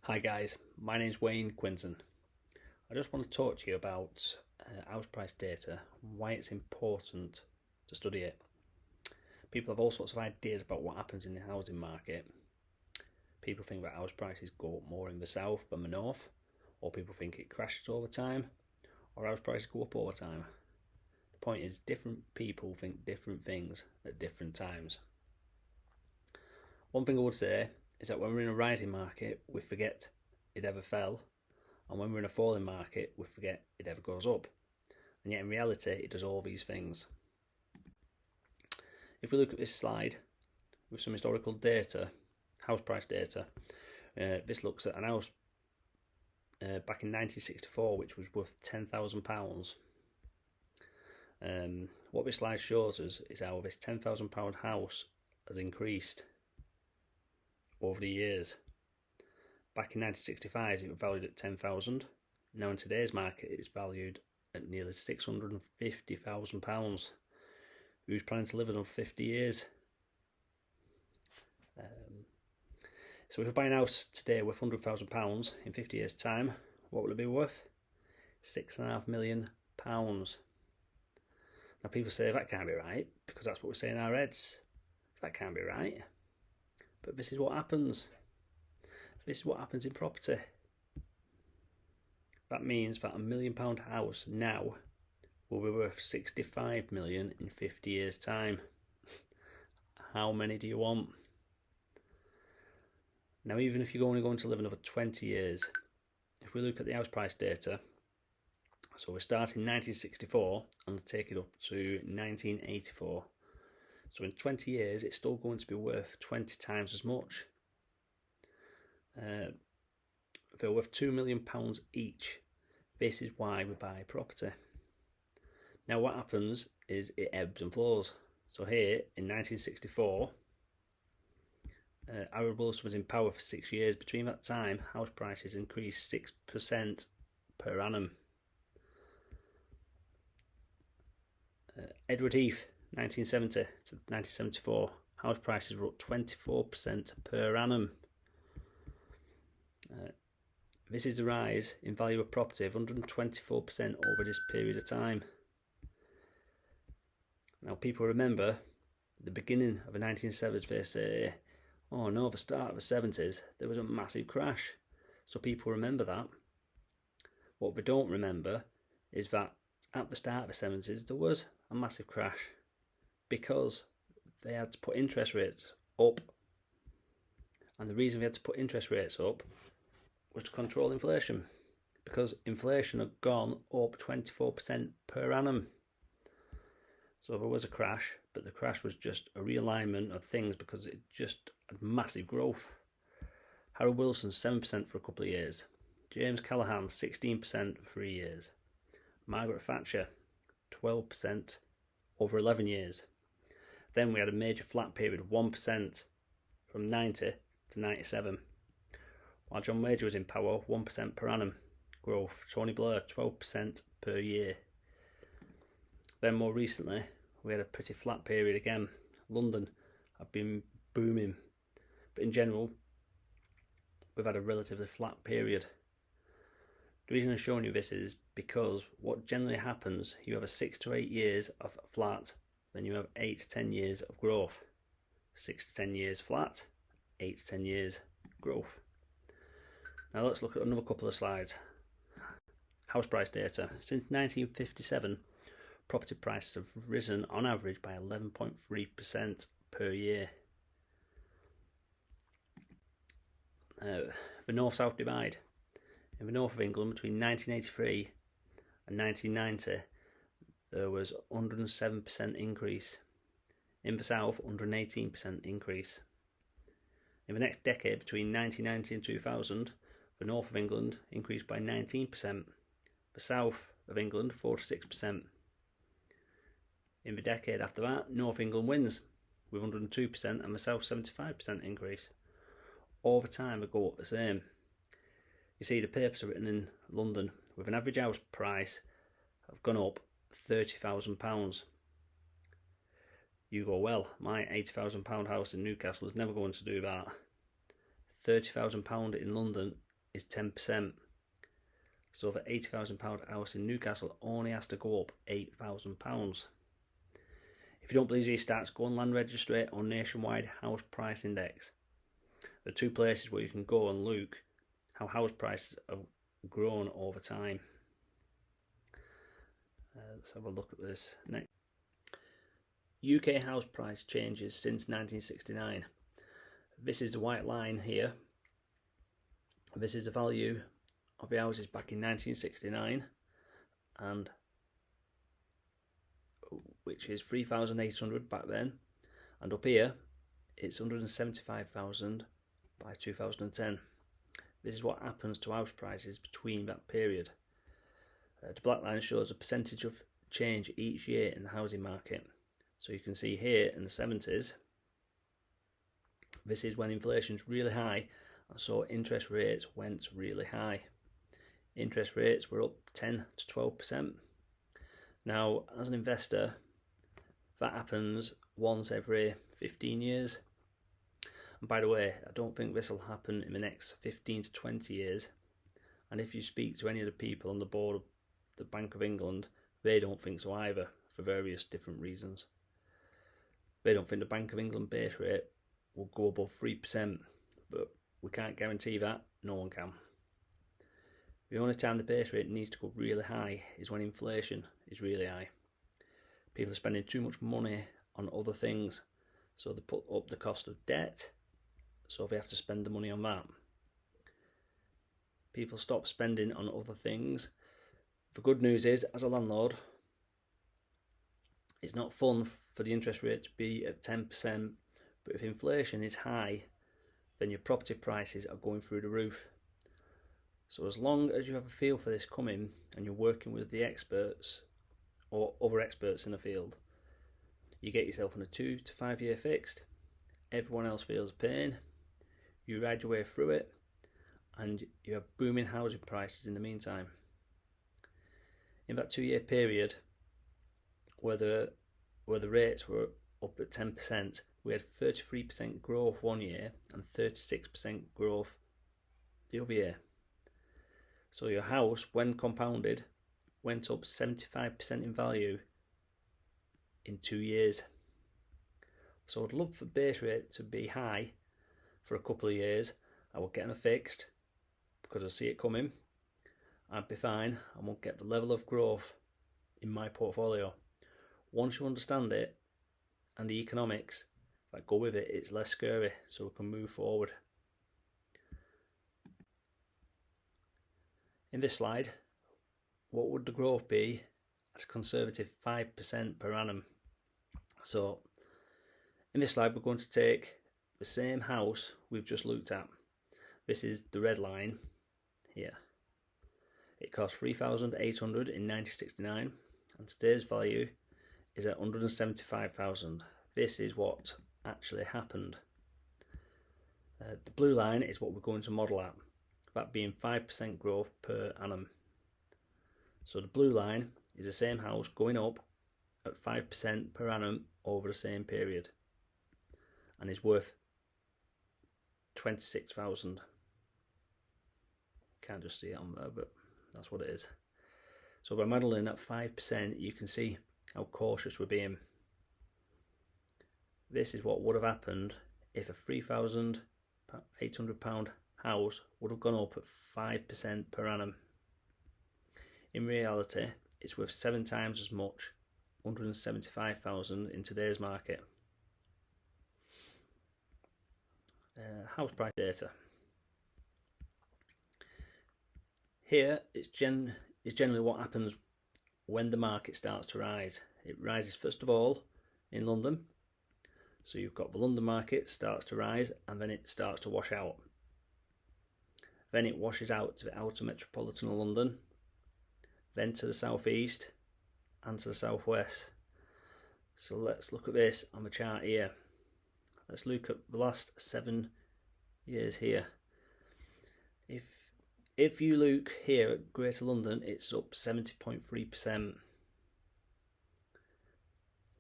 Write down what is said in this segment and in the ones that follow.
Hi guys, my name's Wayne Quinton. I just want to talk to you about house price data, why it's important to study it. People have all sorts of ideas about what happens in the housing market. People think that house prices go up more in the south than the north, or people think it crashes all the time, or house prices go up all the time. The point is, different people think different things at different times. One thing I would say is that when we're in a rising market, we forget it ever fell, and when we're in a falling market, we forget it ever goes up. And yet in reality, it does all these things. If we look at this slide with some historical data, house price data, this looks at an house back in 1964, which was worth £10,000. What this slide shows us is how this £10,000 house has increased over the years. Back in 1965, it was valued at 10,000. Now in today's market, it's valued at nearly £650,000. Who's planning to live another 50 years? So if we buy a house today worth £100,000 in 50 years' time, what will it be worth? £6.5 million. Now people say that can't be right because that's what we say in our heads. That can't be right. But this is what happens. This is what happens in property. That means that £1 million house now will be worth 65 million in 50 years' time. How many do you want? Now, even if you're only going to live another 20 years, if we look at the house price data, so we start in 1964 and take it up to 1984. So in 20 years, it's still going to be worth 20 times as much. They're worth £2 million each. This is why we buy property. Now what happens is it ebbs and flows. So here in 1964, Harold Wilson was in power for 6 years. Between that time, house prices increased 6% per annum. Edward Heath, 1970 to 1974, house prices were up 24% per annum. This is a rise in value of property of 124% over this period of time. Now people remember the beginning of the 1970s, they say, oh no, the start of the 70s, there was a massive crash. So people remember that. What they don't remember is that at the start of the 70s, there was a massive crash because they had to put interest rates up. And the reason they had to put interest rates up was to control inflation, because inflation had gone up 24% per annum. So there was a crash, but the crash was just a realignment of things because it just had massive growth. Harold Wilson 7% for a couple of years. James Callaghan 16% for 3 years. Margaret Thatcher 12% over 11 years. Then we had a major flat period of 1% from 90 to 97. While John Major was in power, 1% per annum growth. Tony Blair 12% per year. Then more recently, we had a pretty flat period again. London have been booming, but in general, we've had a relatively flat period. The reason I'm showing you this is because what generally happens, you have a 6 to 8 years of flat, then you have 8 to 10 years of growth. 6 to 10 years flat, 8 to 10 years growth. Now let's look at another couple of slides. House price data. Since 1957, property prices have risen on average by 11.3% per year. The north-south divide. In the north of England, between 1983 and 1990, there was 107% increase. In the south, 118% increase. In the next decade, between 1990 and 2000, the north of England increased by 19%. The south of England, 46%. In the decade after that, North England wins with 102% and the south 75% increase. Over time, they go up the same. You see, the papers are written in London with an average house price have gone up £30,000. You go, well, my £80,000 house in Newcastle is never going to do that. £30,000 in London is 10%. So the £80,000 house in Newcastle only has to go up £8,000. If you don't believe these stats, go on Land Registry or Nationwide House Price Index. There are two places where you can go and look how house prices have grown over time. Let's have a look at this next. UK house price changes since 1969. This is the white line here. This is the value of the houses back in 1969, and which is 3,800 back then, and up here it's 175,000 by 2010. This is what happens to house prices between that period. The black line shows a percentage of change each year in the housing market. So you can see here in the 70s, this is when inflation's really high, and so interest rates went really high. Interest rates were up 10 to 12%. Now, as an investor, that happens once every 15 years. And by the way, I don't think this will happen in the next 15 to 20 years. And if you speak to any of the people on the board of the Bank of England, they don't think so either, for various different reasons. They don't think the Bank of England base rate will go above 3%, but we can't guarantee that. No one can. The only time the base rate needs to go really high is when inflation is really high. People are spending too much money on other things, so they put up the cost of debt, so they have to spend the money on that. People stop spending on other things. The good news is, as a landlord, it's not fun for the interest rate to be at 10%, but if inflation is high, then your property prices are going through the roof. So as long as you have a feel for this coming and you're working with the experts or other experts in the field, you get yourself on a 2 to 5 year fixed. Everyone else feels pain. You ride your way through it, and you have booming housing prices in the meantime. In that 2 year period, where the rates were up at 10%, we had 33% growth one year and 36% growth the other year. So your house, when compounded, went up 75% in value in 2 years. So I'd love for base rate to be high for a couple of years. I will get on a fixed because I see it coming. I'd be fine. I won't get the level of growth in my portfolio. Once you understand it and the economics that go with it, it's less scary, so we can move forward. In this slide, what would the growth be at a conservative 5% per annum? So in this slide, we're going to take the same house we've just looked at. This is the red line here. It cost 3,800 in 1969, and today's value is at 175,000. This is what actually happened. The blue line is what we're going to model at, that being 5% growth per annum. So the blue line is the same house going up at 5% per annum over the same period, and is worth 26,000. Can't just see it on there, but that's what it is. So by modelling at 5%, you can see how cautious we're being. This is what would have happened if a £3,800 house would have gone up at 5% per annum. In reality, it's worth 7 times as much, 175,000 in today's market. House price data. Here is generally what happens when the market starts to rise. It rises first of all in London. So you've got the London market starts to rise, and then it starts to wash out. Then it washes out to the outer metropolitan of London, then to the southeast and to the southwest. So let's look at this on the chart here. Let's look at the last 7 years here. If you look here at Greater London, it's up 70.3%.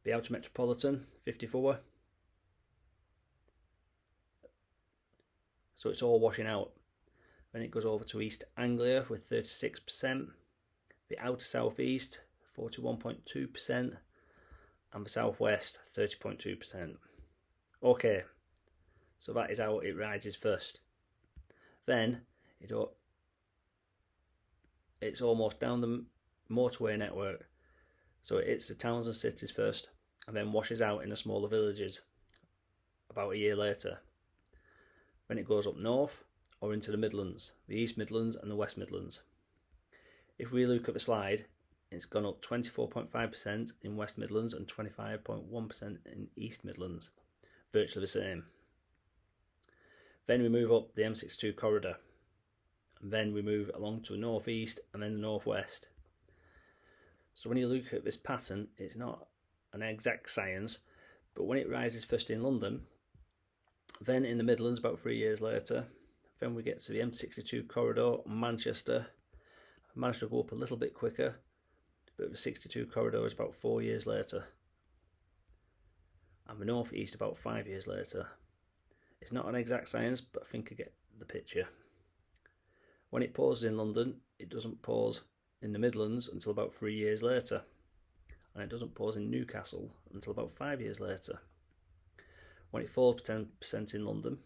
The outer metropolitan, 54. So it's all washing out. Then it goes over to East Anglia with 36%, the outer southeast 41.2%, and the southwest 30.2%. Okay, so that is how it rises first. Then it's almost down the motorway network, so it hits the towns and cities first, and then washes out in the smaller villages about a year later. Then it goes up north or into the Midlands, the East Midlands and the West Midlands. If we look at the slide, it's gone up 24.5% in West Midlands and 25.1% in East Midlands, virtually the same. Then we move up the M62 corridor, and then we move along to the northeast and then the northwest. So when you look at this pattern, it's not an exact science, but when it rises first in London, then in the Midlands about 3 years later, then we get to the M62 corridor, Manchester. I managed to go up a little bit quicker, but the 62 corridor is about 4 years later, and the north east about 5 years later. It's not an exact science, but I think I get the picture. When it pauses in London, it doesn't pause in the Midlands until about 3 years later, and it doesn't pause in Newcastle until about 5 years later. When it falls 10% in London,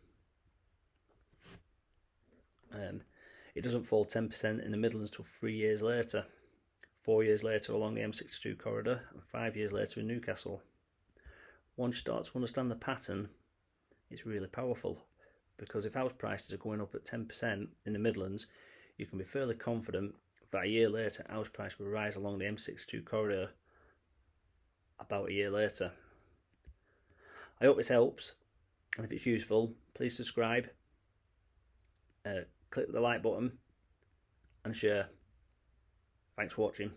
it doesn't fall 10% in the Midlands till 3 years later, 4 years later along the M62 corridor, and 5 years later in Newcastle. Once you start to understand the pattern, it's really powerful, because if house prices are going up at 10% in the Midlands, you can be fairly confident that a year later house price will rise along the M62 corridor about a year later. I hope this helps, and if it's useful, please subscribe, click the like button and share. Thanks for watching.